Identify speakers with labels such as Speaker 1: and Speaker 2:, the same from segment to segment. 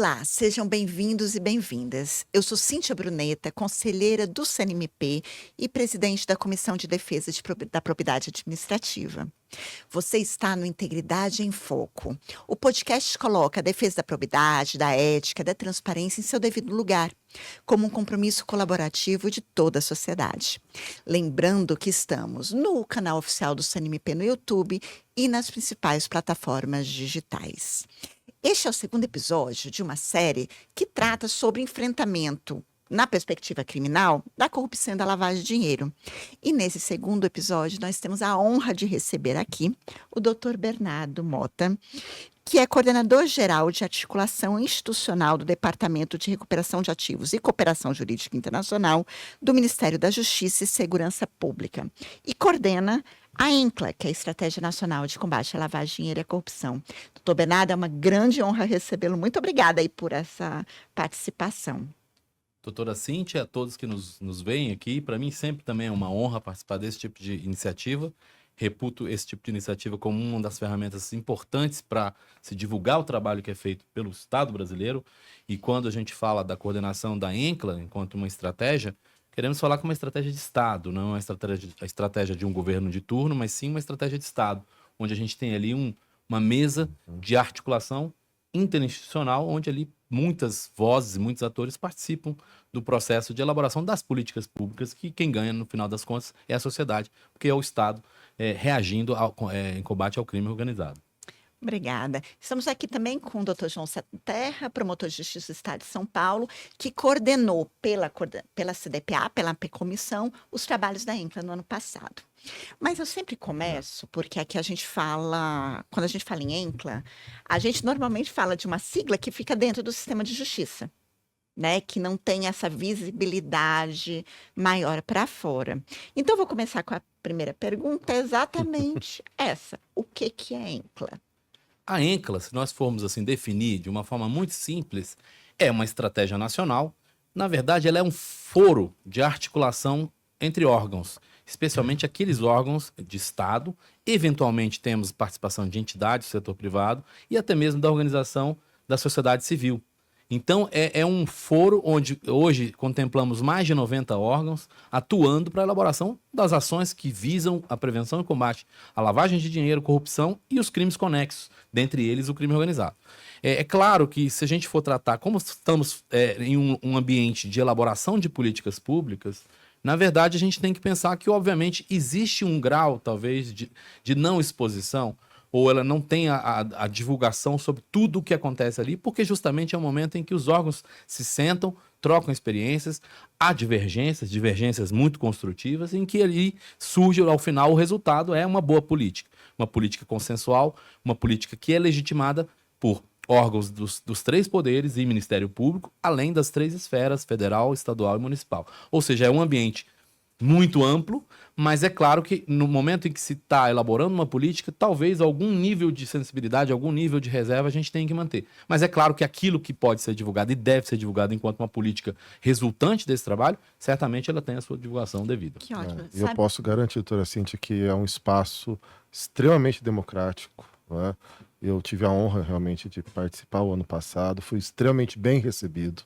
Speaker 1: Olá, sejam bem-vindos e bem-vindas. Eu sou Cíntia Bruneta, conselheira do CNMP e presidente da Comissão de Defesa da Propriedade Administrativa. Você está no Integridade em Foco. O podcast coloca a defesa da probidade, da ética, da transparência em seu devido lugar, como um compromisso colaborativo de toda a sociedade. Lembrando que estamos no canal oficial do CNMP no YouTube e nas principais plataformas digitais. Este é o segundo episódio de uma série que trata sobre enfrentamento, na perspectiva criminal, da corrupção e da lavagem de dinheiro. E nesse segundo episódio, nós temos a honra de receber aqui o Dr. Bernardo Mota, que é coordenador-geral de articulação institucional do Departamento de Recuperação de Ativos e Cooperação Jurídica Internacional do Ministério da Justiça e Segurança Pública, e coordena a ENCLA, que é a Estratégia Nacional de Combate à Lavagem de Dinheiro e à Corrupção. Doutor Bernardo, é uma grande honra recebê-lo. Muito obrigada aí por essa participação.
Speaker 2: Doutora Cíntia, a todos que nos veem aqui, para mim sempre também é uma honra participar desse tipo de iniciativa. Reputo esse tipo de iniciativa como uma das ferramentas importantes para se divulgar o trabalho que é feito pelo Estado brasileiro. E quando a gente fala da coordenação da ENCLA enquanto uma estratégia, queremos falar como uma estratégia de Estado, não uma estratégia de um governo de turno, mas sim uma estratégia de Estado, onde a gente tem ali uma mesa de articulação interinstitucional, onde ali muitas vozes e muitos atores participam do processo de elaboração das políticas públicas, que quem ganha, no final das contas, é a sociedade, porque é o Estado reagindo em combate ao crime organizado.
Speaker 1: Obrigada. Estamos aqui também com o Dr. João Terra, promotor de Justiça do Estado de São Paulo, que coordenou pela CDPA, pela Comissão, os trabalhos da ENCLA no ano passado. Mas eu sempre começo, porque aqui a gente fala, quando a gente fala em ENCLA, a gente normalmente fala de uma sigla que fica dentro do sistema de justiça, né, que não tem essa visibilidade maior para fora. Então, eu vou começar com a primeira pergunta, exatamente essa. O que é ENCLA?
Speaker 2: A ENCLA, se nós formos assim definir de uma forma muito simples, é uma estratégia nacional. Na verdade, ela é um foro de articulação entre órgãos, especialmente aqueles órgãos de Estado. Eventualmente temos participação de entidades do setor privado e até mesmo da organização da sociedade civil. Então, é um foro onde hoje contemplamos mais de 90 órgãos atuando para a elaboração das ações que visam a prevenção e combate à lavagem de dinheiro, corrupção e os crimes conexos, dentre eles o crime organizado. É claro que se a gente for tratar, como estamos em um ambiente de elaboração de políticas públicas, na verdade a gente tem que pensar que, obviamente, existe um grau, talvez, de não exposição, ou ela não tem a divulgação sobre tudo o que acontece ali, porque justamente é o momento em que os órgãos se sentam, trocam experiências, há divergências muito construtivas, em que ali surge, ao final, o resultado é uma boa política. Uma política consensual, uma política que é legitimada por órgãos dos três poderes e Ministério Público, além das três esferas, federal, estadual e municipal. Ou seja, é um ambiente muito amplo, mas é claro que no momento em que se está elaborando uma política, talvez algum nível de sensibilidade, algum nível de reserva a gente tem que manter. Mas é claro que aquilo que pode ser divulgado e deve ser divulgado enquanto uma política resultante desse trabalho, certamente ela tem a sua divulgação devida.
Speaker 1: Que ótimo.
Speaker 3: Eu posso garantir, doutora Cíntia, que é um espaço extremamente democrático, né? Eu tive a honra realmente de participar o ano passado, fui extremamente bem recebido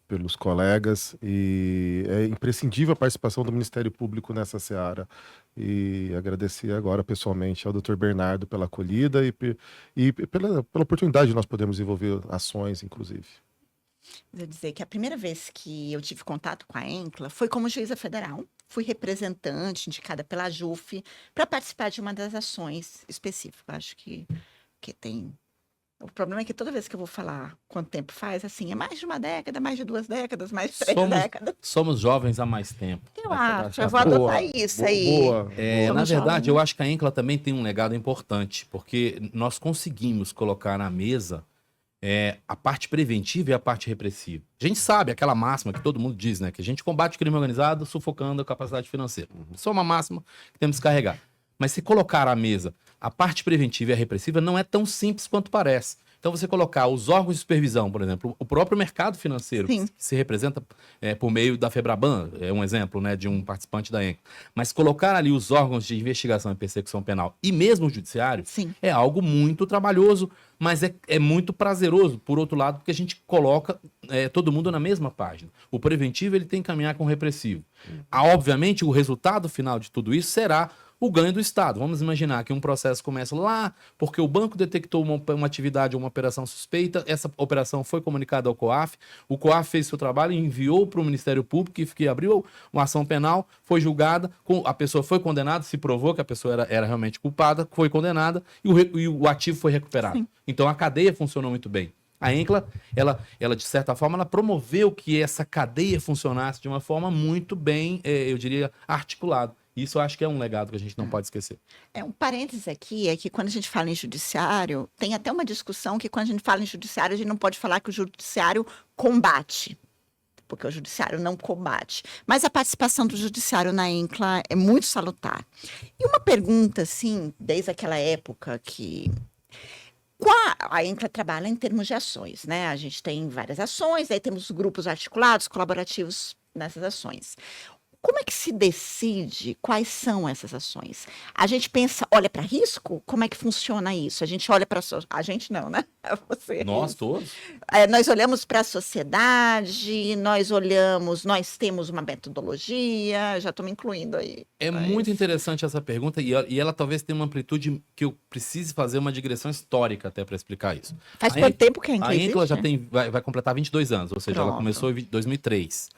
Speaker 3: pelos colegas e é imprescindível a participação do Ministério Público nessa seara. E agradecer agora pessoalmente ao Dr. Bernardo pela acolhida e pela oportunidade de nós podermos desenvolver ações, inclusive.
Speaker 1: Vou dizer que a primeira vez que eu tive contato com a ENCLA foi como juíza federal. Fui representante indicada pela JUF para participar de uma das ações específicas. Acho que tem... O problema é que toda vez que eu vou falar quanto tempo faz, assim, é mais de uma década, mais de 2 décadas, mais de 3 décadas.
Speaker 2: Somos jovens há mais tempo.
Speaker 1: Eu acho, eu vou adotar isso aí.
Speaker 2: Na verdade, eu acho que a ENCLA também tem um legado importante, porque nós conseguimos colocar na mesa a parte preventiva e a parte repressiva. A gente sabe aquela máxima que todo mundo diz, né? Que a gente combate o crime organizado sufocando a capacidade financeira. Isso é uma máxima que temos que carregar. Mas se colocar à mesa a parte preventiva e a repressiva não é tão simples quanto parece. Então, você colocar os órgãos de supervisão, por exemplo, o próprio mercado financeiro,
Speaker 1: Sim.
Speaker 2: que se representa por meio da FEBRABAN, é um exemplo, né, de um participante da ENCLA, mas colocar ali os órgãos de investigação e persecução penal e mesmo o judiciário
Speaker 1: Sim.
Speaker 2: é algo muito trabalhoso, mas é muito prazeroso, por outro lado, porque a gente coloca todo mundo na mesma página. O preventivo ele tem que caminhar com o repressivo. Obviamente, o resultado final de tudo isso será o ganho do Estado. Vamos imaginar que um processo começa lá porque o banco detectou uma atividade ou uma operação suspeita, essa operação foi comunicada ao COAF, o COAF fez seu trabalho e enviou para o Ministério Público, que abriu uma ação penal, foi julgada, a pessoa foi condenada, se provou que a pessoa era realmente culpada, foi condenada e o ativo foi recuperado.
Speaker 1: Sim.
Speaker 2: Então a cadeia funcionou muito bem. A ENCLA, ela de certa forma, ela promoveu que essa cadeia funcionasse de uma forma muito bem, eu diria, articulada. Isso eu acho que é um legado que a gente não pode esquecer.
Speaker 1: Um parênteses aqui é que quando a gente fala em judiciário, tem até uma discussão que quando a gente fala em judiciário, a gente não pode falar que o judiciário combate, porque o judiciário não combate. Mas a participação do judiciário na ENCLA é muito salutar. E uma pergunta, assim, desde aquela época que... A ENCLA trabalha em termos de ações, né? A gente tem várias ações, aí temos grupos articulados, colaborativos nessas ações. Como é que se decide quais são essas ações? A gente pensa, olha para risco? Como é que funciona isso? A gente olha para... A gente não, né? Você.
Speaker 2: Nós todos?
Speaker 1: Nós olhamos para a sociedade, nós temos uma metodologia, já estou me incluindo aí.
Speaker 2: Muito interessante essa pergunta e ela talvez tenha uma amplitude que eu precise fazer uma digressão histórica até para explicar isso.
Speaker 1: Faz quanto tempo que a ENCLA
Speaker 2: existe? A ENCLA já
Speaker 1: existe?
Speaker 2: vai completar 22 anos, ou seja, ela
Speaker 1: Pronto.
Speaker 2: começou em 2003.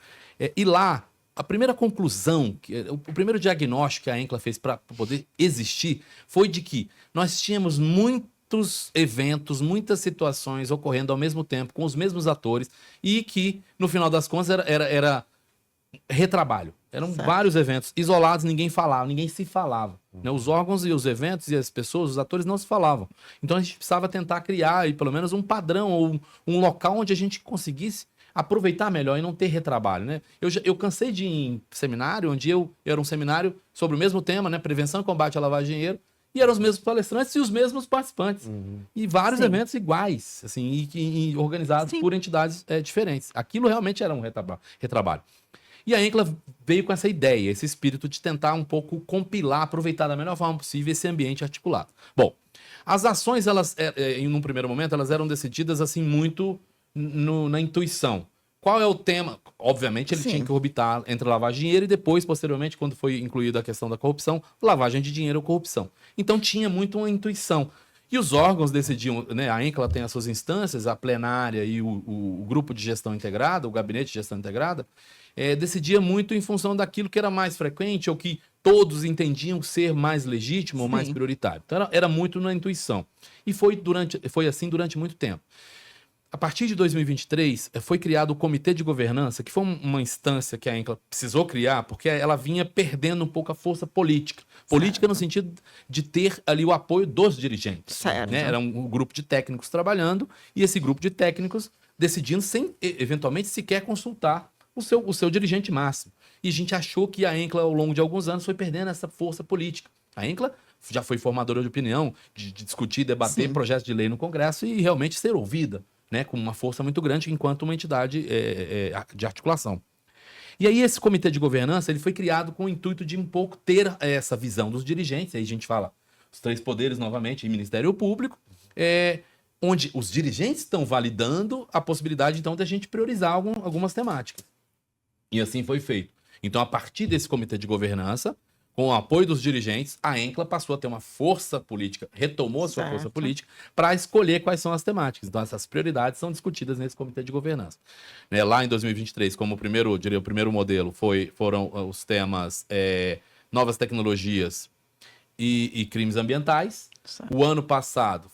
Speaker 2: E lá, a primeira conclusão, o primeiro diagnóstico que a ENCLA fez para poder existir foi de que nós tínhamos muitos eventos, muitas situações ocorrendo ao mesmo tempo, com os mesmos atores, e que, no final das contas, era retrabalho. Eram
Speaker 1: Certo.
Speaker 2: vários eventos isolados, ninguém falava, ninguém se falava. Né? Os órgãos e os eventos e as pessoas, os atores não se falavam. Então a gente precisava tentar criar aí, pelo menos um padrão ou um local onde a gente conseguisse aproveitar melhor e não ter retrabalho, né? Eu cansei de ir em seminário, onde era um seminário sobre o mesmo tema, né? Prevenção e combate à lavagem de dinheiro, e eram os mesmos palestrantes e os mesmos participantes. E vários
Speaker 1: Sim.
Speaker 2: eventos iguais, assim, e organizados
Speaker 1: Sim.
Speaker 2: por entidades diferentes. Aquilo realmente era um retrabalho. E a ENCLA veio com essa ideia, esse espírito de tentar um pouco compilar, aproveitar da melhor forma possível esse ambiente articulado. Bom, as ações, elas, em um primeiro momento, elas eram decididas assim muito na intuição. Qual é o tema? Obviamente, ele
Speaker 1: Sim.
Speaker 2: tinha que orbitar entre lavagem de dinheiro e depois, posteriormente, quando foi incluída a questão da corrupção, lavagem de dinheiro ou corrupção. Então, tinha muito uma intuição. E os órgãos decidiam, né? A ENCLA tem as suas instâncias, a plenária e o grupo de gestão integrada, o gabinete de gestão integrada, decidia muito em função daquilo que era mais frequente ou que todos entendiam ser mais legítimo ou mais
Speaker 1: Sim.
Speaker 2: prioritário. Então, era muito na intuição. E foi assim durante muito tempo. A partir de 2023, foi criado o Comitê de Governança, que foi uma instância que a ENCLA precisou criar, porque ela vinha perdendo um pouco a força política. Política no sentido de ter ali o apoio dos dirigentes.
Speaker 1: Certo.
Speaker 2: Né? Era um grupo de técnicos trabalhando, e esse grupo de técnicos decidindo sem, eventualmente, sequer consultar o seu dirigente máximo. E a gente achou que a ENCLA, ao longo de alguns anos, foi perdendo essa força política. A ENCLA já foi formadora de opinião, de discutir, debater
Speaker 1: Sim.
Speaker 2: projetos de lei no Congresso e realmente ser ouvida, né, com uma força muito grande enquanto uma entidade de articulação. E aí esse comitê de governança ele foi criado com o intuito de um pouco ter essa visão dos dirigentes, aí a gente fala os três poderes novamente, e Ministério Público, onde os dirigentes estão validando a possibilidade então de a gente priorizar algumas temáticas. E assim foi feito. Então a partir desse comitê de governança, com o apoio dos dirigentes, a ENCLA passou a ter uma força política, retomou a sua força política para escolher quais são as temáticas. Então, essas prioridades são discutidas nesse comitê de governança. Lá em 2023, como o primeiro modelo foram os temas novas tecnologias e crimes ambientais.
Speaker 1: Certo.
Speaker 2: O ano passado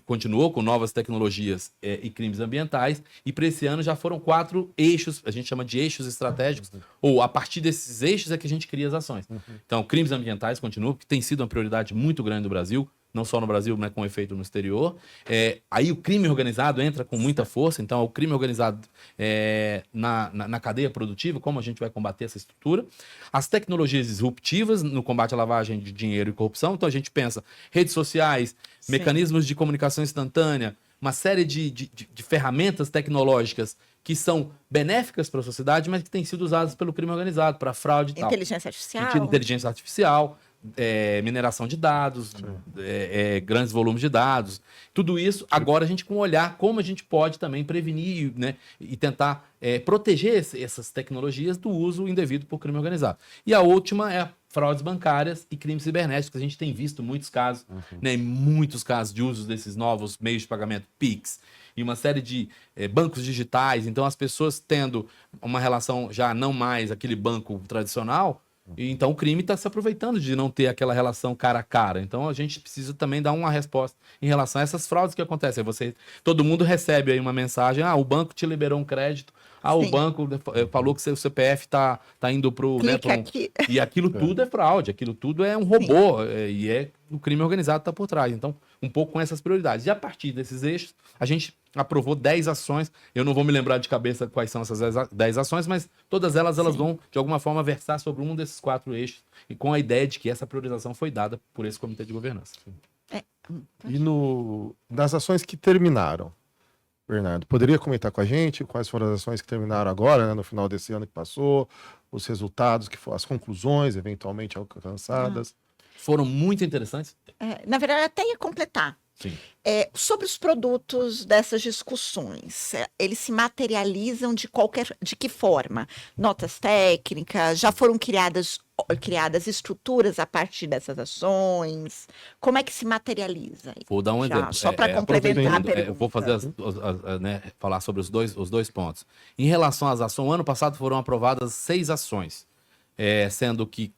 Speaker 2: continuou com novas tecnologias e crimes ambientais, e para esse ano já foram 4 eixos, a gente chama de eixos estratégicos, ou a partir desses eixos é que a gente cria as ações. Então, crimes ambientais continuam, que tem sido uma prioridade muito grande do Brasil, não só no Brasil, mas com efeito no exterior. Aí o crime organizado entra com muita força, então o crime organizado na cadeia produtiva, como a gente vai combater essa estrutura. As tecnologias disruptivas no combate à lavagem de dinheiro e corrupção, então a gente pensa redes sociais,
Speaker 1: Sim.
Speaker 2: mecanismos de comunicação instantânea, uma série de ferramentas tecnológicas que são benéficas para a sociedade, mas que têm sido usadas pelo crime organizado, para fraude e tal.
Speaker 1: Inteligência artificial.
Speaker 2: Inteligência artificial, mineração de dados, grandes volumes de dados. Tudo isso, agora a gente com um olhar como a gente pode também prevenir, né, e tentar proteger essas tecnologias do uso indevido por crime organizado. E a última é fraudes bancárias e crimes cibernéticos. A gente tem visto muitos casos, né, muitos casos de uso desses novos meios de pagamento, Pix, e uma série de bancos digitais. Então, as pessoas tendo uma relação já não mais aquele banco tradicional, e então o crime está se aproveitando de não ter aquela relação cara a cara. Então, a gente precisa também dar uma resposta em relação a essas fraudes que acontecem. Todo mundo recebe aí uma mensagem, o banco te liberou um crédito, o
Speaker 1: Sim.
Speaker 2: banco falou que seu CPF tá indo pro... né,
Speaker 1: Clica aqui.
Speaker 2: E aquilo tudo é fraude, aquilo tudo é um robô, e o crime organizado está por trás. Então, um pouco com essas prioridades. E a partir desses eixos, a gente aprovou 10 ações. Eu não vou me lembrar de cabeça quais são essas 10 ações, mas todas elas vão, de alguma forma, versar sobre um desses 4 eixos, e com a ideia de que essa priorização foi dada por esse comitê de governança.
Speaker 3: E das ações que terminaram, Bernardo, poderia comentar com a gente quais foram as ações que terminaram agora, né, no final desse ano que passou, os resultados, as conclusões eventualmente alcançadas?
Speaker 2: Foram muito interessantes.
Speaker 1: Na verdade, até ia completar.
Speaker 2: Sim.
Speaker 1: Sobre os produtos dessas discussões, eles se materializam de que forma? Notas técnicas, já foram criadas estruturas a partir dessas ações? Como é que se materializa?
Speaker 2: Vou dar um exemplo.
Speaker 1: Só para complementar a pergunta.
Speaker 2: Eu vou fazer falar sobre os dois pontos. Em relação às ações, o ano passado foram aprovadas 6 ações, sendo que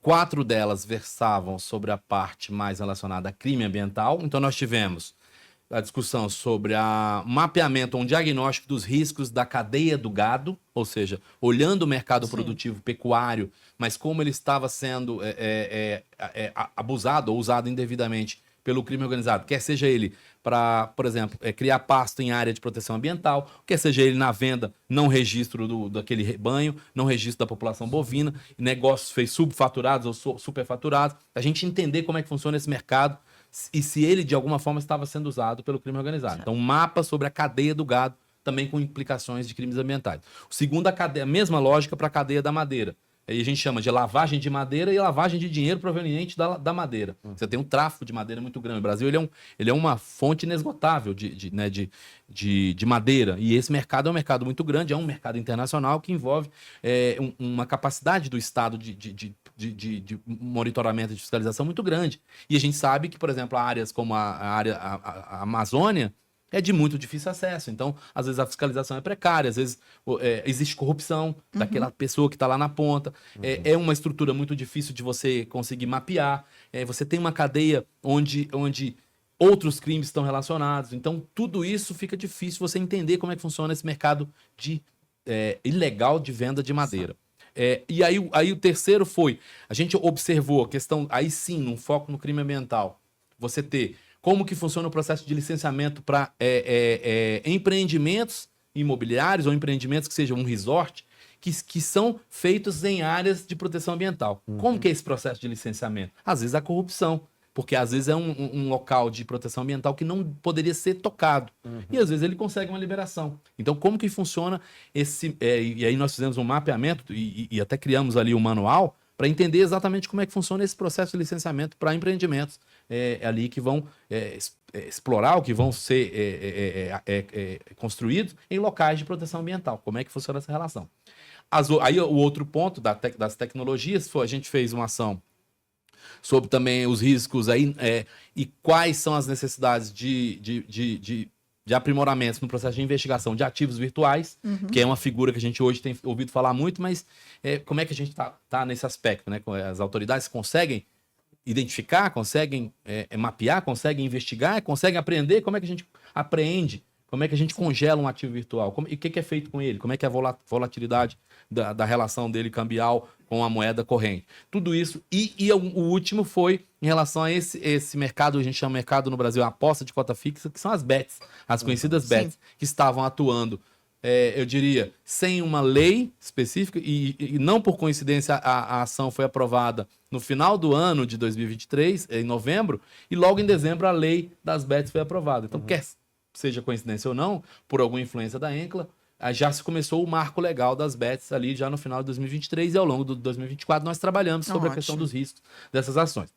Speaker 2: 4 delas versavam sobre a parte mais relacionada a crime ambiental. Então, nós tivemos a discussão sobre o mapeamento, um diagnóstico dos riscos da cadeia do gado, ou seja, olhando o mercado produtivo pecuário, mas como ele estava sendo abusado ou usado indevidamente pelo crime organizado, quer seja ele para, por exemplo, criar pasto em área de proteção ambiental, quer seja ele na venda, não registro daquele rebanho, não registro da população bovina, negócios feitos subfaturados ou superfaturados, a gente entender como é que funciona esse mercado e se ele, de alguma forma, estava sendo usado pelo crime organizado. Então, um mapa sobre a cadeia do gado, também com implicações de crimes ambientais. O segundo, a mesma lógica para a cadeia da madeira. Aí a gente chama de lavagem de madeira e lavagem de dinheiro proveniente da madeira. Você tem um tráfico de madeira muito grande. O Brasil ele é uma fonte inesgotável de madeira. E esse mercado é um mercado muito grande, é um mercado internacional que envolve uma capacidade do Estado de monitoramento e de fiscalização muito grande. E a gente sabe que, por exemplo, áreas como a Amazônia é de muito difícil acesso. Então, às vezes a fiscalização é precária, às vezes existe corrupção daquela pessoa que está lá na ponta. É uma estrutura muito difícil de você conseguir mapear. Você tem uma cadeia onde outros crimes estão relacionados. Então, tudo isso fica difícil você entender como é que funciona esse mercado ilegal de venda de madeira. E aí o terceiro foi, a gente observou a questão, aí sim, um foco no crime ambiental. Você ter como que funciona o processo de licenciamento para empreendimentos imobiliários ou empreendimentos que sejam um resort, que são feitos em áreas de proteção ambiental. Como que é esse processo de licenciamento? Às vezes a corrupção, porque às vezes é um local de proteção ambiental que não poderia ser tocado. E às vezes ele consegue uma liberação. Então, como que funciona esse... e aí nós fizemos um mapeamento e até criamos ali um manual para entender exatamente como é que funciona esse processo de licenciamento para empreendimentos ali que vão explorar, ou que vão ser construídos em locais de proteção ambiental. Como é que funciona essa relação? Aí o outro ponto das tecnologias foi, a gente fez uma ação sobre também os riscos aí, e quais são as necessidades de aprimoramentos no processo de investigação de ativos virtuais, que é uma figura que a gente hoje tem ouvido falar muito, mas como é que a gente tá nesse aspecto, né? As autoridades conseguem identificar, conseguem mapear, conseguem investigar, conseguem apreender, como é que a gente apreende Como é que a gente congela um ativo virtual? E o que é feito com ele? Como é que é a volatilidade da relação dele cambial com a moeda corrente? Tudo isso. E o último foi em relação a esse mercado, a gente chama mercado no Brasil, a aposta de cota fixa, que são as bets, as conhecidas bets, que estavam atuando, eu diria, sem uma lei específica, e não por coincidência a ação foi aprovada no final do ano de 2023, em novembro, e logo em dezembro a lei das bets foi aprovada. Então, quer seja coincidência ou não, por alguma influência da Enqla, já se começou o marco legal das bets ali já no final de 2023 e ao longo de 2024 nós trabalhamos sobre a questão dos riscos dessas ações.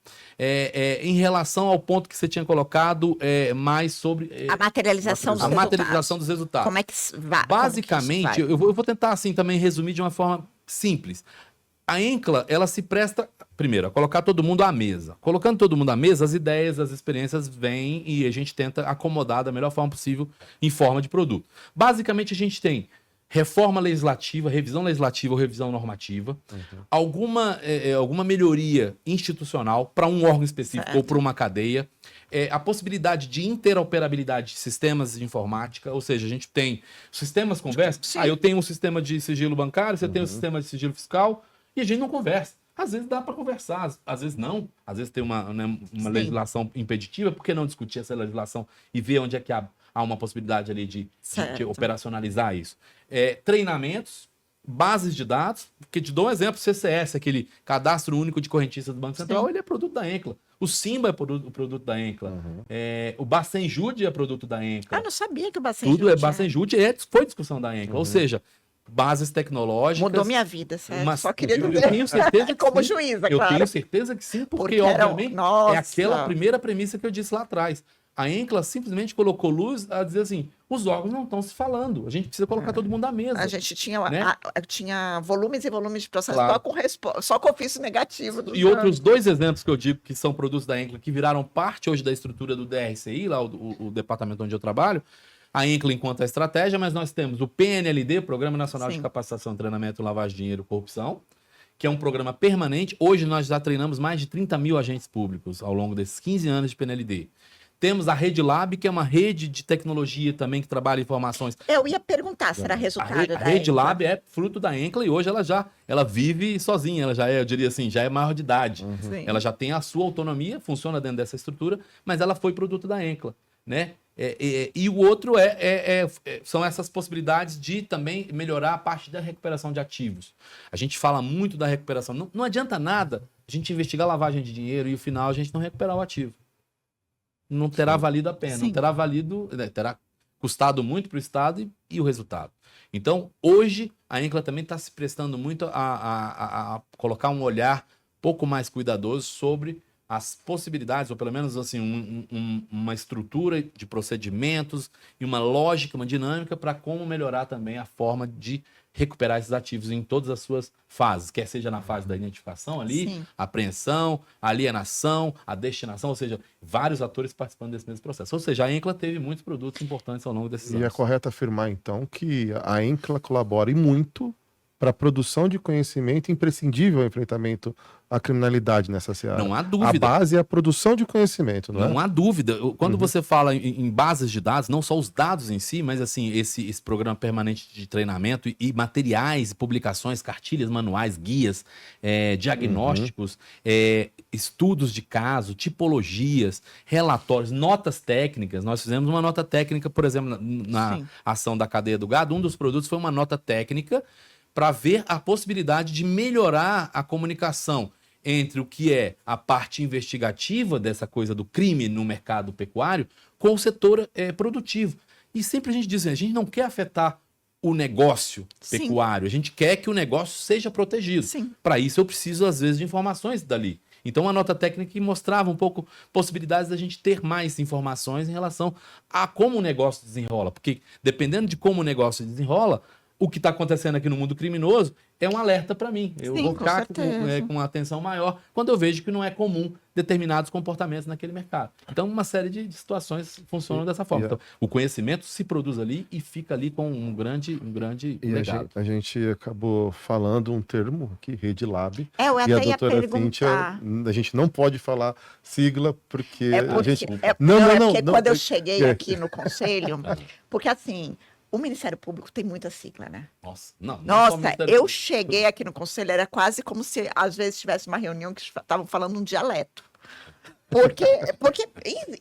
Speaker 2: Em relação ao ponto que você tinha colocado, mais sobre...
Speaker 1: a materialização dos resultados.
Speaker 2: A materialização dos resultados.
Speaker 1: Como é que vai?
Speaker 2: Basicamente, eu vou tentar assim também resumir de uma forma simples. A Enqla, ela se presta, primeiro, a colocar todo mundo à mesa. Colocando todo mundo à mesa, as ideias, as experiências vêm e a gente tenta acomodar da melhor forma possível em forma de produto. Basicamente, a gente tem reforma legislativa, revisão legislativa ou revisão normativa, alguma melhoria institucional para um órgão específico ou para uma cadeia, a possibilidade de interoperabilidade de sistemas de informática, ou seja, a gente tem sistemas conversam, eu tenho um sistema de sigilo bancário, você tem um sistema de sigilo fiscal, e a gente não conversa. Às vezes dá para conversar, às vezes não. Às vezes tem uma legislação impeditiva. Por que não discutir essa legislação e ver onde é que há uma possibilidade ali de operacionalizar isso? Treinamentos, bases de dados, porque te dou um exemplo, o CCS, aquele Cadastro Único de Correntistas do Banco Central, ele é produto da Enqla. O Simba é produto da Enqla. O Bacen Jude é produto da Enqla.
Speaker 1: Eu não sabia que o Bacen Jude...
Speaker 2: Tudo é Bacen Jude, foi discussão da Enqla. Ou seja, bases tecnológicas.
Speaker 1: Mudou minha vida, sério. Só queria
Speaker 2: dizer. Eu tenho certeza que
Speaker 1: como
Speaker 2: sim.
Speaker 1: juíza,
Speaker 2: Eu
Speaker 1: claro.
Speaker 2: tenho certeza que sim, porque obviamente é aquela primeira premissa que eu disse lá atrás. A Enqla simplesmente colocou luz a dizer assim, os órgãos não estão se falando, a gente precisa colocar todo mundo à mesa.
Speaker 1: A gente tinha,
Speaker 2: né?
Speaker 1: tinha volumes e volumes de processo só com ofício negativo.
Speaker 2: E outros dois exemplos que eu digo que são produtos da Enqla que viraram parte hoje da estrutura do DRCI, lá o departamento onde eu trabalho, a Enqla enquanto a estratégia, mas nós temos o PNLD, Programa Nacional de Capacitação, Treinamento, Lavagem de Dinheiro e Corrupção, que é um programa permanente. Hoje nós já treinamos mais de 30 mil agentes públicos ao longo desses 15 anos de PNLD. Temos a Rede Lab, que é uma rede de tecnologia também que trabalha informações.
Speaker 1: Eu ia perguntar, será resultado da Enqla?
Speaker 2: A Rede Lab é fruto da Enqla e hoje ela vive sozinha, ela já é, eu diria assim, já é maior de idade. Ela já tem a sua autonomia, funciona dentro dessa estrutura, mas ela foi produto da Enqla, né? E o outro são essas possibilidades de também melhorar a parte da recuperação de ativos. A gente fala muito da recuperação. Não adianta nada a gente investigar lavagem de dinheiro e no final a gente não recuperar o ativo. Não terá valido a pena, não terá valido, terá custado muito para o Estado e o resultado. Então, hoje, a Enqla também está se prestando muito a colocar um olhar pouco mais cuidadoso sobre as possibilidades, ou pelo menos assim, uma estrutura de procedimentos e uma lógica, uma dinâmica para como melhorar também a forma de recuperar esses ativos em todas as suas fases, quer seja na fase da identificação ali, apreensão, alienação, a destinação, ou seja, vários atores participando desse mesmo processo. Ou seja, a Enqla teve muitos produtos importantes ao longo desses anos.
Speaker 3: E é correto afirmar, então, que a Enqla colabora e muito para a produção de conhecimento imprescindível ao enfrentamento à criminalidade nessa seara.
Speaker 2: Não há dúvida.
Speaker 3: A base é a produção de conhecimento, não é?
Speaker 2: Não há dúvida. Quando você fala em bases de dados, não só os dados em si, mas assim, esse programa permanente de treinamento e materiais, publicações, cartilhas, manuais, guias, diagnósticos, estudos de caso, tipologias, relatórios, notas técnicas. Nós fizemos uma nota técnica, por exemplo, na ação da cadeia do gado, um dos produtos foi uma nota técnica para ver a possibilidade de melhorar a comunicação entre o que é a parte investigativa dessa coisa do crime no mercado pecuário com o setor produtivo. E sempre a gente diz, a gente não quer afetar o negócio pecuário, a gente quer que o negócio seja protegido. Para isso eu preciso, às vezes, de informações dali. Então, a nota técnica que mostrava um pouco possibilidades da gente ter mais informações em relação a como o negócio desenrola. Porque, dependendo de como o negócio desenrola, o que está acontecendo aqui no mundo criminoso, é um alerta para mim. Eu
Speaker 1: Sim,
Speaker 2: vou
Speaker 1: com
Speaker 2: ficar
Speaker 1: certeza.
Speaker 2: com uma atenção maior quando eu vejo que não é comum determinados comportamentos naquele mercado. Então, uma série de situações funcionam dessa forma. Então, o conhecimento se produz ali e fica ali com um grande
Speaker 3: E
Speaker 2: legado.
Speaker 3: a gente acabou falando um termo aqui, Rede Lab,
Speaker 1: Eu
Speaker 3: e a
Speaker 1: até ia
Speaker 3: doutora Cíntia,
Speaker 1: perguntar.
Speaker 3: a gente não pode falar sigla, porque
Speaker 1: É
Speaker 3: a
Speaker 1: porque,
Speaker 3: gente...
Speaker 1: é,
Speaker 3: Não,
Speaker 1: não,
Speaker 3: não,
Speaker 1: é
Speaker 3: não,
Speaker 1: porque
Speaker 3: não,
Speaker 1: quando eu cheguei
Speaker 3: é.
Speaker 1: aqui no conselho, porque assim, o Ministério Público tem muita sigla, né?
Speaker 2: Nossa, não só o
Speaker 1: Nossa,
Speaker 2: Ministério
Speaker 1: eu
Speaker 2: Público.
Speaker 1: cheguei aqui no conselho, era quase como se às vezes tivesse uma reunião que estavam falando um dialeto. Porque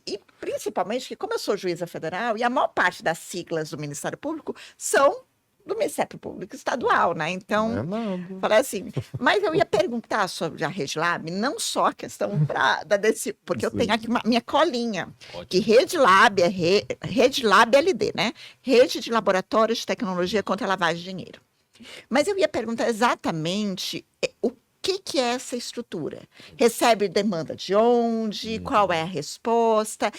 Speaker 1: e principalmente que como eu sou juíza federal e a maior parte das siglas do Ministério Público são do Ministério Público Estadual, né?
Speaker 3: Não é
Speaker 1: Então,
Speaker 3: nada.
Speaker 1: falei assim, mas eu ia perguntar sobre a Rede Lab, não só a questão porque eu tenho aqui minha colinha, que
Speaker 2: Ótimo.
Speaker 1: Rede Lab é Rede Lab LD, né? Rede de Laboratórios de Tecnologia contra a Lavagem de Dinheiro. Mas eu ia perguntar exatamente o que é essa estrutura? Recebe demanda de onde? Qual é a resposta?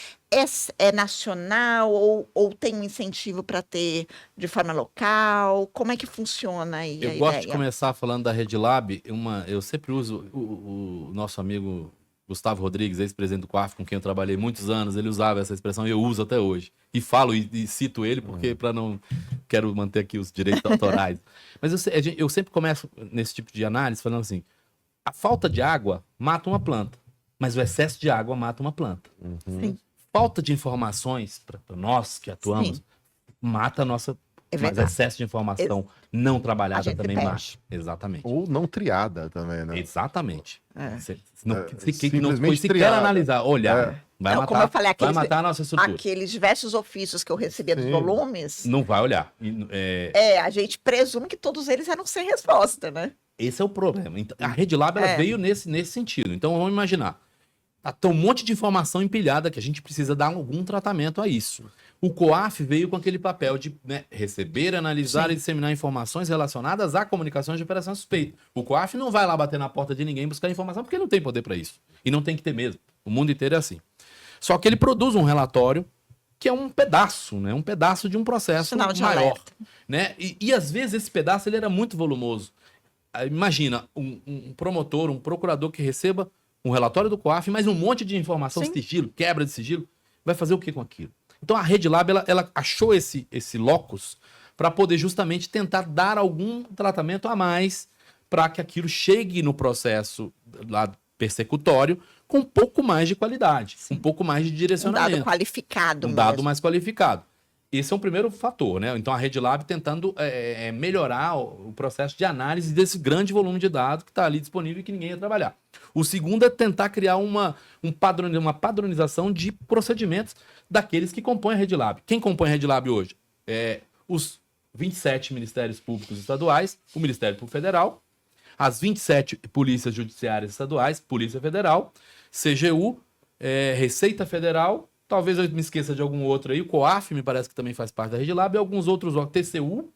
Speaker 1: É nacional ou tem um incentivo para ter de forma local? Como é que funciona aí a
Speaker 2: Eu gosto de
Speaker 1: ideia?
Speaker 2: começar falando da Rede Lab. Eu sempre uso o nosso amigo Gustavo Rodrigues, ex-presidente do COAF, com quem eu trabalhei muitos anos. Ele usava essa expressão e eu uso até hoje. E falo e cito ele porque para não quero manter aqui os direitos autorais. Mas eu sempre começo nesse tipo de análise falando assim: a falta de água mata uma planta, mas o excesso de água mata uma planta.
Speaker 1: Sim,
Speaker 2: Falta de informações para nós que atuamos
Speaker 1: sim,
Speaker 2: mata a nossa.
Speaker 1: é
Speaker 2: Mas
Speaker 1: verdade.
Speaker 2: excesso de informação não
Speaker 1: A
Speaker 2: trabalhada
Speaker 1: gente
Speaker 2: também
Speaker 1: perde.
Speaker 2: mata. Exatamente.
Speaker 3: Ou não triada também, né?
Speaker 2: Exatamente.
Speaker 1: É.
Speaker 2: Se não foi
Speaker 3: simplesmente
Speaker 2: sequer
Speaker 3: triada.
Speaker 2: analisar, olhar, vai
Speaker 1: Não, como eu
Speaker 2: matar,
Speaker 1: falei,
Speaker 2: vai matar a nossa estrutura.
Speaker 1: aqueles diversos ofícios que eu recebia dos
Speaker 3: Sim.
Speaker 1: volumes,
Speaker 2: Não vai olhar.
Speaker 1: a gente presume que todos eles eram sem resposta, né?
Speaker 2: Esse é o problema. Então, a Rede Lab ela
Speaker 1: É.
Speaker 2: veio nesse sentido. Então vamos imaginar. Tem um monte de informação empilhada que a gente precisa dar algum tratamento a isso. O COAF veio com aquele papel de receber, analisar
Speaker 1: Sim.
Speaker 2: e disseminar informações relacionadas a comunicações de operação suspeita. O COAF não vai lá bater na porta de ninguém buscar informação porque não tem poder para isso. E não tem que ter mesmo. O mundo inteiro é assim. Só que ele produz um relatório que é um pedaço, né? Um pedaço de um processo
Speaker 1: Sinal de
Speaker 2: maior.
Speaker 1: alerta.
Speaker 2: Né? E às vezes esse pedaço ele era muito volumoso. Imagina um promotor, um procurador que receba um relatório do COAF, mais um monte de informação,
Speaker 1: Sim.
Speaker 2: sigilo, quebra de sigilo, vai fazer o que com aquilo? Então a Rede Lab ela achou esse locus para poder justamente tentar dar algum tratamento a mais para que aquilo chegue no processo lá persecutório com um pouco mais de qualidade,
Speaker 1: Sim.
Speaker 2: um pouco mais de
Speaker 1: Um
Speaker 2: direcionamento,
Speaker 1: dado qualificado
Speaker 2: um dado
Speaker 1: mesmo.
Speaker 2: mais qualificado. Esse é o primeiro fator, né? Então a Rede Lab tentando melhorar o processo de análise desse grande volume de dados que está ali disponível e que ninguém ia trabalhar. O segundo é tentar criar uma padronização de procedimentos daqueles que compõem a Rede Lab. Quem compõe a Rede Lab hoje? Os 27 Ministérios Públicos Estaduais, o Ministério Público Federal, as 27 Polícias Judiciárias Estaduais, Polícia Federal, CGU, Receita Federal, talvez eu me esqueça de algum outro aí, o COAF me parece que também faz parte da Rede Lab, e alguns outros órgãos, TCU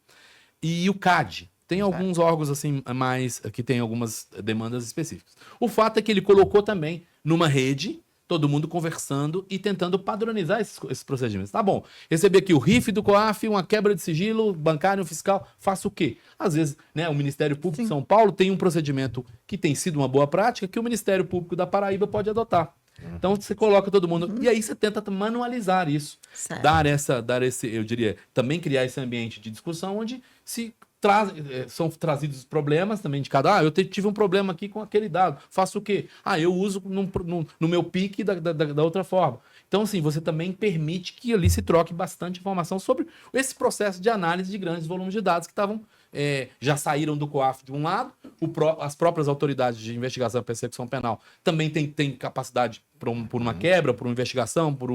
Speaker 2: e o CAD. Tem alguns órgãos assim mais que tem algumas demandas específicas. O fato é que ele colocou também numa rede, todo mundo conversando e tentando padronizar esses procedimentos. Tá bom, recebi aqui o RIF do COAF, uma quebra de sigilo bancário fiscal, faço o quê? Às vezes, né, o Ministério Público de São Paulo tem um procedimento que tem sido uma boa prática que o Ministério Público da Paraíba pode adotar. Então você coloca todo mundo e aí você tenta manualizar isso,
Speaker 1: Certo.
Speaker 2: dar esse, eu diria, também criar esse ambiente de discussão onde são trazidos problemas também de cada. Eu tive um problema aqui com aquele dado. Faço o quê? Eu uso no meu pique da outra forma. Então, assim, você também permite que ali se troque bastante informação sobre esse processo de análise de grandes volumes de dados que estavam já saíram do COAF de um lado, as próprias autoridades de investigação e persecução penal também têm capacidade por uma quebra, por uma investigação, por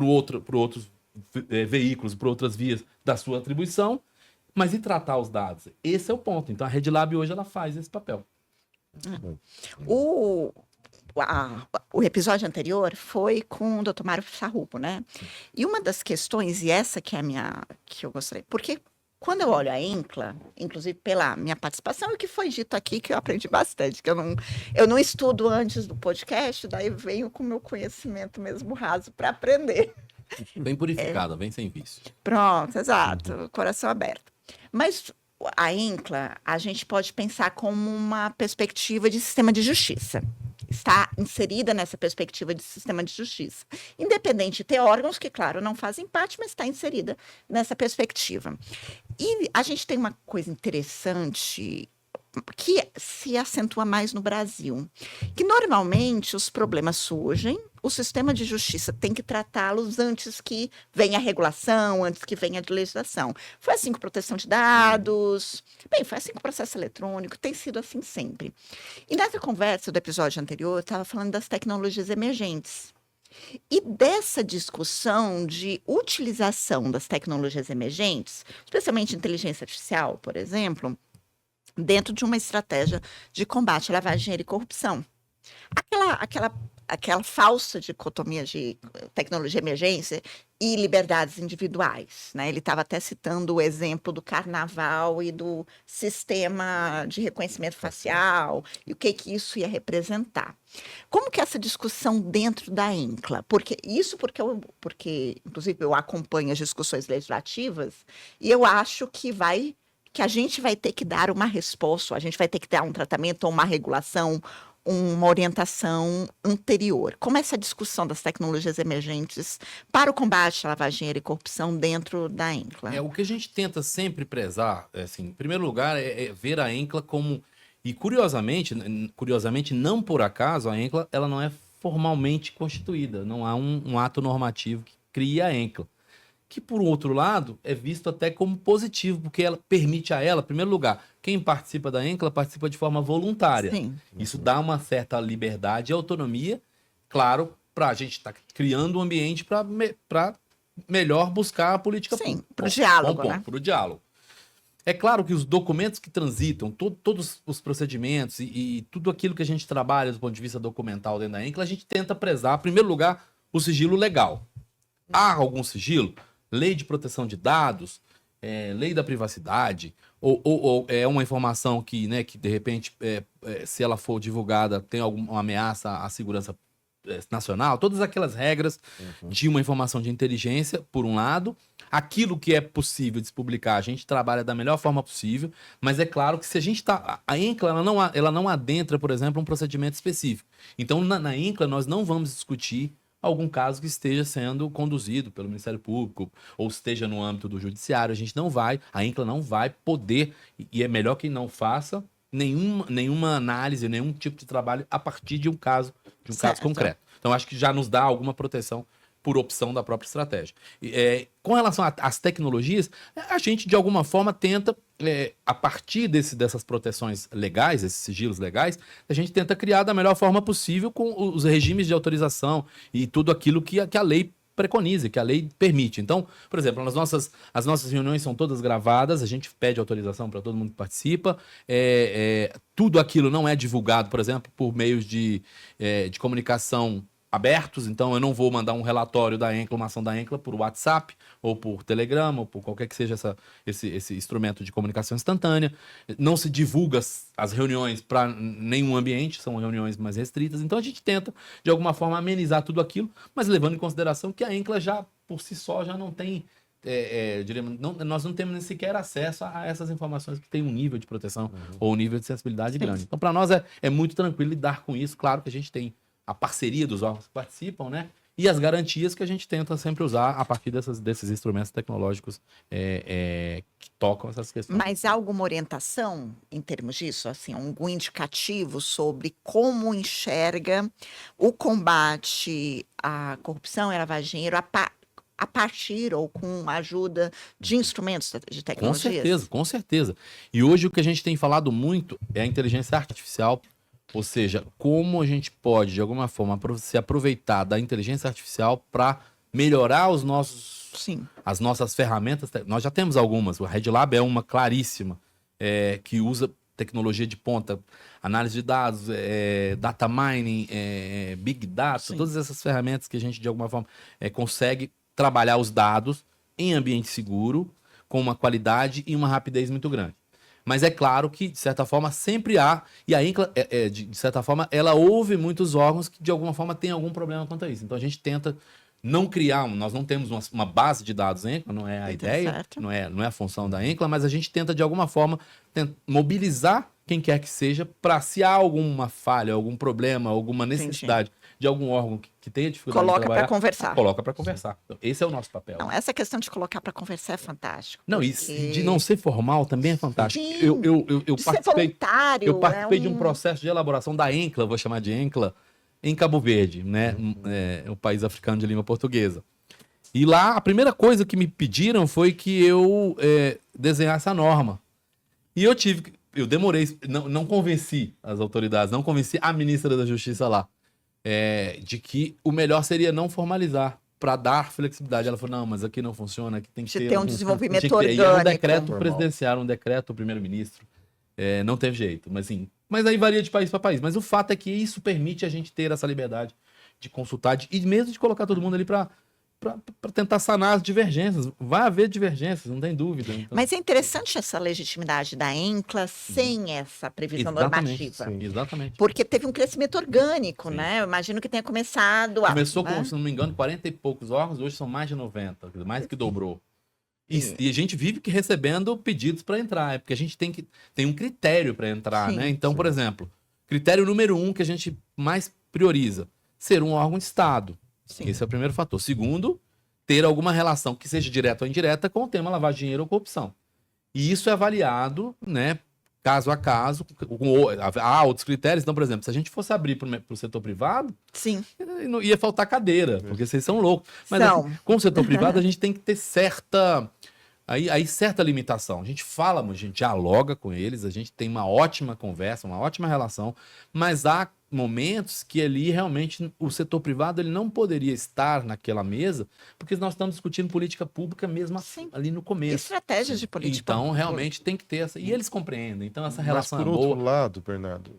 Speaker 2: outros veículos, por outras vias da sua atribuição. Mas e tratar os dados? Esse é o ponto. Então a Rede Lab hoje ela faz esse papel.
Speaker 1: O episódio anterior foi com o Dr. Mário Sarrupo, né? E uma das questões, e essa que é que eu gostaria, porque quando eu olho a INCLA, inclusive pela minha participação, e o que foi dito aqui, que eu aprendi bastante, que eu não estudo antes do podcast, daí venho com o meu conhecimento mesmo raso para aprender.
Speaker 2: Bem purificada, bem sem vício.
Speaker 1: Pronto, exato, coração aberto. Mas a INCLA, a gente pode pensar como uma perspectiva de sistema de justiça. Está inserida nessa perspectiva de sistema de justiça. Independente de ter órgãos que, claro, não fazem parte, mas está inserida nessa perspectiva. E a gente tem uma coisa interessante que se acentua mais no Brasil, que normalmente os problemas surgem, o sistema de justiça tem que tratá-los antes que venha a regulação, antes que venha a legislação. Foi assim com proteção de dados, bem, foi assim com o processo eletrônico, tem sido assim sempre. E nessa conversa do episódio anterior, eu estava falando das tecnologias emergentes. E dessa discussão de utilização das tecnologias emergentes, especialmente inteligência artificial, por exemplo, dentro de uma estratégia de combate à lavagem de dinheiro e corrupção. Aquela falsa dicotomia de tecnologia emergência e liberdades individuais, né? Ele estava até citando o exemplo do carnaval e do sistema de reconhecimento facial e o que isso ia representar. Como que é essa discussão dentro da INCLA? Porque, inclusive, eu acompanho as discussões legislativas e eu acho que a gente vai ter que dar uma resposta, a gente vai ter que dar um tratamento ou uma regulação, uma orientação anterior. Como é essa discussão das tecnologias emergentes para o combate à lavagem de dinheiro e corrupção dentro da INCLA?
Speaker 2: O que a gente tenta sempre prezar, assim, em primeiro lugar, é ver a INCLA como... E curiosamente, não por acaso, a INCLA ela não é formalmente constituída. Não há um ato normativo que cria a INCLA. Que, por outro lado, é visto até como positivo, porque ela permite a ela, em primeiro lugar, quem participa da INCLA participa de forma voluntária.
Speaker 1: Sim.
Speaker 2: Isso dá uma certa liberdade e autonomia, claro, para a gente estar criando um ambiente para melhor buscar a política pública.
Speaker 1: Sim, para o diálogo,
Speaker 2: Bom
Speaker 1: né?
Speaker 2: ponto, para o diálogo. É claro que os documentos que transitam, todos os procedimentos e tudo aquilo que a gente trabalha do ponto de vista documental dentro da INCLA, a gente tenta prezar, em primeiro lugar, o sigilo legal. Há algum sigilo? Lei de proteção de dados, lei da privacidade, ou é uma informação que, né, que de repente, se ela for divulgada, tem alguma ameaça à segurança nacional, todas aquelas regras de uma informação de inteligência, por um lado. Aquilo que é possível de se publicar, a gente trabalha da melhor forma possível, mas é claro que se a gente está... A INCLA, ela não adentra, por exemplo, um procedimento específico. Então, na INCLA, nós não vamos discutir algum caso que esteja sendo conduzido pelo Ministério Público ou esteja no âmbito do Judiciário. A INCLA não vai poder, e é melhor que não faça nenhuma análise, nenhum tipo de trabalho a partir de um caso concreto. Então, acho que já nos dá alguma proteção por opção da própria estratégia. Com relação às tecnologias, a gente, de alguma forma, tenta, a partir dessas proteções legais, esses sigilos legais, a gente tenta criar da melhor forma possível com os regimes de autorização e tudo aquilo que a lei preconiza, que a lei permite. Então, por exemplo, as nossas reuniões são todas gravadas, a gente pede autorização para todo mundo que participa, tudo aquilo não é divulgado, por exemplo, por meios de comunicação abertos, então eu não vou mandar um relatório da INCLA, uma ação da INCLA por WhatsApp, ou por Telegram, ou por qualquer que seja esse instrumento de comunicação instantânea. Não se divulga as reuniões para nenhum ambiente, são reuniões mais restritas, então a gente tenta, de alguma forma, amenizar tudo aquilo, mas levando em consideração que a INCLA já, por si só, já não tem... nós não temos nem sequer acesso a essas informações que têm um nível de proteção ou um nível de sensibilidade grande. Então, para nós é muito tranquilo lidar com isso. Claro que a gente tem a parceria dos órgãos que participam, né? E as garantias que a gente tenta sempre usar a partir desses instrumentos tecnológicos que tocam essas questões.
Speaker 1: Mas há alguma orientação em termos disso? Assim, algum indicativo sobre como enxerga o combate à corrupção e à lavagem de dinheiro a partir ou com a ajuda de instrumentos de tecnologias?
Speaker 2: Com certeza. E hoje o que a gente tem falado muito é a inteligência artificial. Ou seja, como a gente pode, de alguma forma, se aproveitar da inteligência artificial para melhorar as nossas ferramentas. Nós já temos algumas. O Red Lab é uma claríssima, que usa tecnologia de ponta, análise de dados, data mining, big data,
Speaker 1: Sim.
Speaker 2: Todas essas ferramentas que a gente, de alguma forma, consegue trabalhar os dados em ambiente seguro, com uma qualidade e uma rapidez muito grande. Mas é claro que, de certa forma, sempre há... E a INCLA, de certa forma, ela ouve muitos órgãos que, de alguma forma, têm algum problema quanto a isso. Então, a gente tenta, não criar, nós não temos uma base de dados ENCLA, não é a ideia,
Speaker 1: certo.
Speaker 2: não é a função da ENCLA, mas a gente tenta, de alguma forma, mobilizar quem quer que seja para, se há alguma falha, algum problema, alguma necessidade de algum órgão que tenha dificuldade de
Speaker 1: Coloca
Speaker 2: trabalhar,
Speaker 1: para conversar.
Speaker 2: coloca para conversar. Então, esse é o nosso papel.
Speaker 1: Não, essa questão de colocar para conversar é fantástico.
Speaker 2: Não, e
Speaker 1: porque-
Speaker 2: de não ser formal também é fantástico.
Speaker 1: Sim,
Speaker 2: Eu
Speaker 1: de ser
Speaker 2: participei,
Speaker 1: voluntário.
Speaker 2: eu participei de um processo de elaboração da ENCLA, vou chamar de ENCLA, em Cabo Verde, né? É o país africano de língua portuguesa. E lá, a primeira coisa que me pediram foi que eu desenhasse a norma. E eu demorei, não convenci as autoridades, não convenci a ministra da Justiça lá, de que o melhor seria não formalizar, para dar flexibilidade. Ela falou, não, mas aqui não funciona, aqui tem que ter
Speaker 1: um desenvolvimento
Speaker 2: tinha que ter. E era um
Speaker 1: orgânico.
Speaker 2: decreto
Speaker 3: Normal.
Speaker 2: presidencial, um decreto do primeiro-ministro. Não teve jeito, mas sim. Mas aí varia de país para país. Mas o fato é que isso permite a gente ter essa liberdade de consultar e mesmo de colocar todo mundo ali para tentar sanar as divergências. Vai haver divergências, não tem dúvida. Então,
Speaker 1: Mas é interessante essa legitimidade da ENCLA sem essa previsão normativa.
Speaker 3: sim.
Speaker 2: Exatamente.
Speaker 1: Porque teve um crescimento orgânico, né? Eu imagino que tenha começado a.
Speaker 2: Começou com,
Speaker 1: né?
Speaker 2: se não me engano, 40 e poucos órgãos, hoje são mais de 90, mais que dobrou. E a gente vive que recebendo pedidos para entrar, porque a gente tem um critério para entrar,
Speaker 1: Sim,
Speaker 2: né? Então, por exemplo, critério número 1 que a gente mais prioriza, ser um órgão Estado.
Speaker 1: Sim.
Speaker 2: Esse é o primeiro fator. Segundo, ter alguma relação que seja direta ou indireta com o tema lavagem de dinheiro ou corrupção. E isso é avaliado, né, caso a caso, há outros critérios. Então, por exemplo, se a gente fosse abrir para o setor privado,
Speaker 1: Sim.
Speaker 2: ia faltar cadeira, porque vocês são loucos. Mas
Speaker 1: São.
Speaker 2: assim, com o setor privado, a gente tem que ter certa limitação. A gente fala, a gente dialoga com eles, a gente tem uma ótima conversa, uma ótima relação, mas há momentos que ali realmente o setor privado ele não poderia estar naquela mesa, porque nós estamos discutindo política pública mesmo
Speaker 1: Sim.
Speaker 2: ali no começo.
Speaker 1: Estratégias de política.
Speaker 2: Então, realmente tem que ter essa. E eles compreendem. Então, essa
Speaker 3: Mas
Speaker 2: relação
Speaker 3: por
Speaker 2: é
Speaker 3: outro
Speaker 2: boa.
Speaker 3: lado, Bernardo,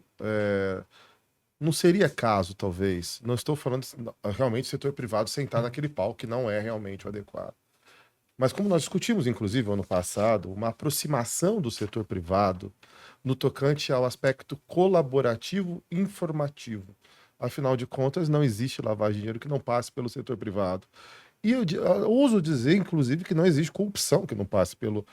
Speaker 3: não seria caso, talvez, não estou falando realmente do setor privado sentar naquele palco que não é realmente o adequado. Mas como nós discutimos, inclusive, ano passado, uma aproximação do setor privado no tocante ao aspecto colaborativo informativo. Afinal de contas, não existe lavagem de dinheiro que não passe pelo setor privado. E eu ouso dizer, inclusive, que não existe corrupção que não passe pelo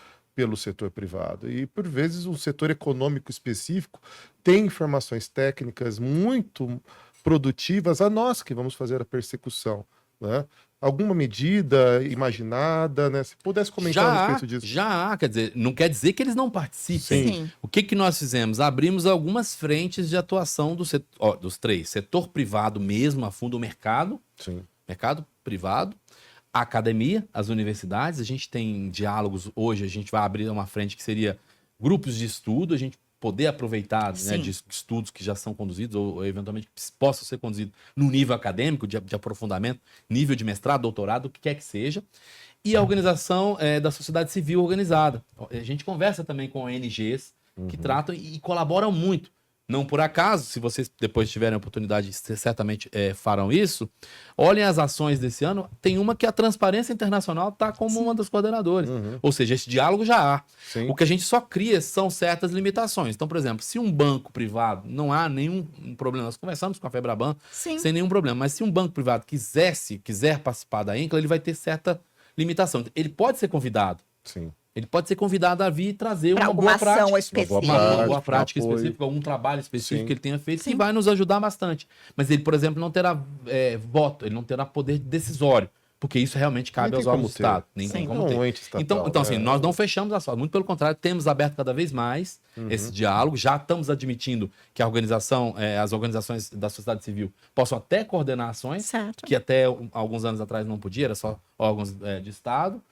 Speaker 3: setor privado. E, por vezes, um setor econômico específico tem informações técnicas muito produtivas a nós que vamos fazer a persecução, né? Alguma medida imaginada, né? Se pudesse comentar a respeito disso.
Speaker 2: Já há, quer dizer, não quer dizer que eles não participem.
Speaker 1: Sim.
Speaker 2: O que nós fizemos? Abrimos algumas frentes de atuação dos três. Setor privado mesmo, a fundo, o mercado privado, a academia, as universidades. A gente tem diálogos hoje, a gente vai abrir uma frente que seria grupos de estudo, a gente poder aproveitar, né, de estudos que já são conduzidos ou eventualmente possam ser conduzidos no nível acadêmico, de aprofundamento, nível de mestrado, doutorado, o que quer que seja. E a organização da sociedade civil organizada. A gente conversa também com ONGs que tratam e colaboram muito. Não por acaso, se vocês depois tiverem a oportunidade, certamente farão isso, olhem as ações desse ano, tem uma que a Transparência Internacional está como uma das coordenadoras. Ou seja, esse diálogo já há.
Speaker 3: Sim.
Speaker 2: O que a gente só cria são certas limitações. Então, por exemplo, se um banco privado, não há nenhum problema, nós conversamos com a Febraban
Speaker 1: Sim.
Speaker 2: sem nenhum problema, mas se um banco privado quiser participar da ENCLA, ele vai ter certa limitação. Ele pode ser convidado.
Speaker 3: Sim.
Speaker 2: Ele pode ser convidado a vir e trazer
Speaker 1: Pra
Speaker 2: uma
Speaker 1: alguma
Speaker 2: boa prática.
Speaker 1: ação específica.
Speaker 2: Uma boa prática
Speaker 3: apoio.
Speaker 2: específica, algum trabalho específico
Speaker 3: Sim.
Speaker 2: que ele tenha feito,
Speaker 1: Sim.
Speaker 2: que vai nos ajudar bastante. Mas ele, por exemplo, não terá voto, ele não terá poder decisório, porque isso realmente cabe
Speaker 3: Nem
Speaker 2: aos
Speaker 3: tem
Speaker 2: órgãos do
Speaker 3: como ter.
Speaker 2: Estado. Nem tem
Speaker 1: Sim.
Speaker 2: como
Speaker 3: Não,
Speaker 2: ter.
Speaker 3: um ente estatal,
Speaker 2: Então assim, nós não fechamos as portas, muito pelo contrário, temos aberto cada vez mais esse diálogo, já estamos admitindo que as organizações da sociedade civil possam até coordenar ações,
Speaker 1: Certo.
Speaker 2: que até alguns anos atrás não podia, era só órgãos de Estado.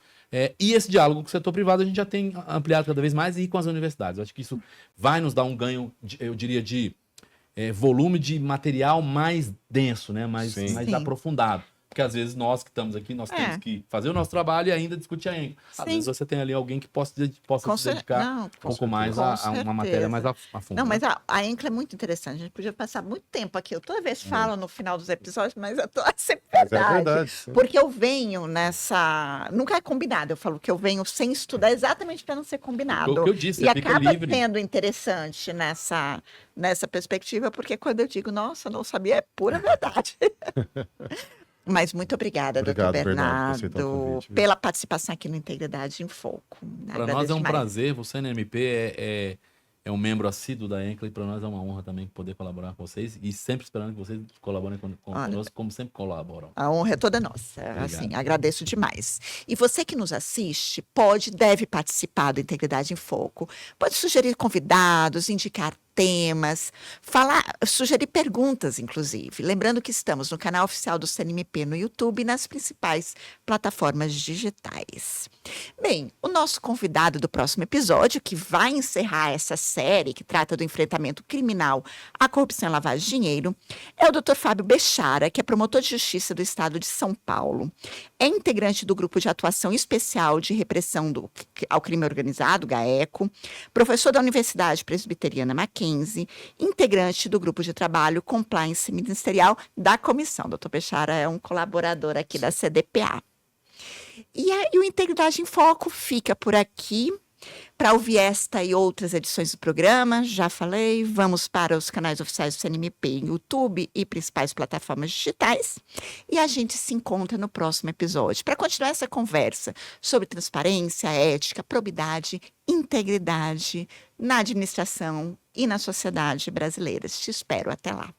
Speaker 2: E esse diálogo com o setor privado a gente já tem ampliado cada vez mais e com as universidades. Eu acho que isso vai nos dar um ganho, eu diria, de volume de material mais denso, né? mais
Speaker 3: Sim.
Speaker 1: Sim.
Speaker 2: aprofundado. Porque às vezes nós que estamos aqui, nós temos que fazer o nosso trabalho e ainda discutir a ENCLA. Às
Speaker 1: Sim.
Speaker 2: vezes você tem ali alguém que possa
Speaker 1: Com
Speaker 2: se dedicar
Speaker 1: não,
Speaker 2: um pouco mais
Speaker 1: com
Speaker 2: a uma
Speaker 1: certeza.
Speaker 2: matéria mais a fundo.
Speaker 1: Não,
Speaker 2: né?
Speaker 1: mas a ENCLA é muito interessante. A gente podia passar muito tempo aqui. Eu toda vez falo no final dos episódios, mas é sempre
Speaker 3: Mas
Speaker 1: verdade.
Speaker 3: é verdade. Sim.
Speaker 1: Porque eu venho nessa. Nunca é combinado. Eu falo que eu venho sem estudar exatamente para não ser combinado.
Speaker 2: O que eu disse,
Speaker 1: E
Speaker 2: você fica
Speaker 1: acaba
Speaker 2: livre.
Speaker 1: sendo interessante nessa perspectiva, porque quando eu digo, nossa, não sabia, é pura verdade. Mas muito obrigada, doutor
Speaker 3: Obrigado, Bernardo, por aceitar o
Speaker 1: Bernardo,
Speaker 3: convite, viu?
Speaker 1: pela participação aqui no Integridade em Foco.
Speaker 2: Para nós
Speaker 1: Agradeço
Speaker 2: é um
Speaker 1: demais.
Speaker 2: prazer, você NMP é um membro assíduo da ENCLA e para nós é uma honra também poder colaborar com vocês e sempre esperando que vocês colaborem
Speaker 1: Olha,
Speaker 2: conosco, como sempre colaboram.
Speaker 1: a honra é toda nossa.
Speaker 2: Obrigado.
Speaker 1: Assim, agradeço demais. E você que nos assiste deve participar do Integridade em Foco. Pode sugerir convidados, indicar temas, sugerir perguntas, inclusive. Lembrando que estamos no canal oficial do CNMP no YouTube e nas principais plataformas digitais. Bem, o nosso convidado do próximo episódio, que vai encerrar essa série que trata do enfrentamento criminal à corrupção e lavagem de dinheiro, é o Dr. Fábio Bechara, que é promotor de justiça do Estado de São Paulo. É integrante do Grupo de Atuação Especial de Repressão ao Crime Organizado, GAECO, professor da Universidade Presbiteriana Mackenzie, integrante do Grupo de Trabalho Compliance Ministerial da Comissão. Dr. Bechara é um colaborador aqui da CDPA. E o Integridade em Foco fica por aqui. Para ouvir esta e outras edições do programa, já falei, vamos para os canais oficiais do CNMP em YouTube e principais plataformas digitais. E a gente se encontra no próximo episódio para continuar essa conversa sobre transparência, ética, probidade, integridade na administração e na sociedade brasileira. Te espero até lá.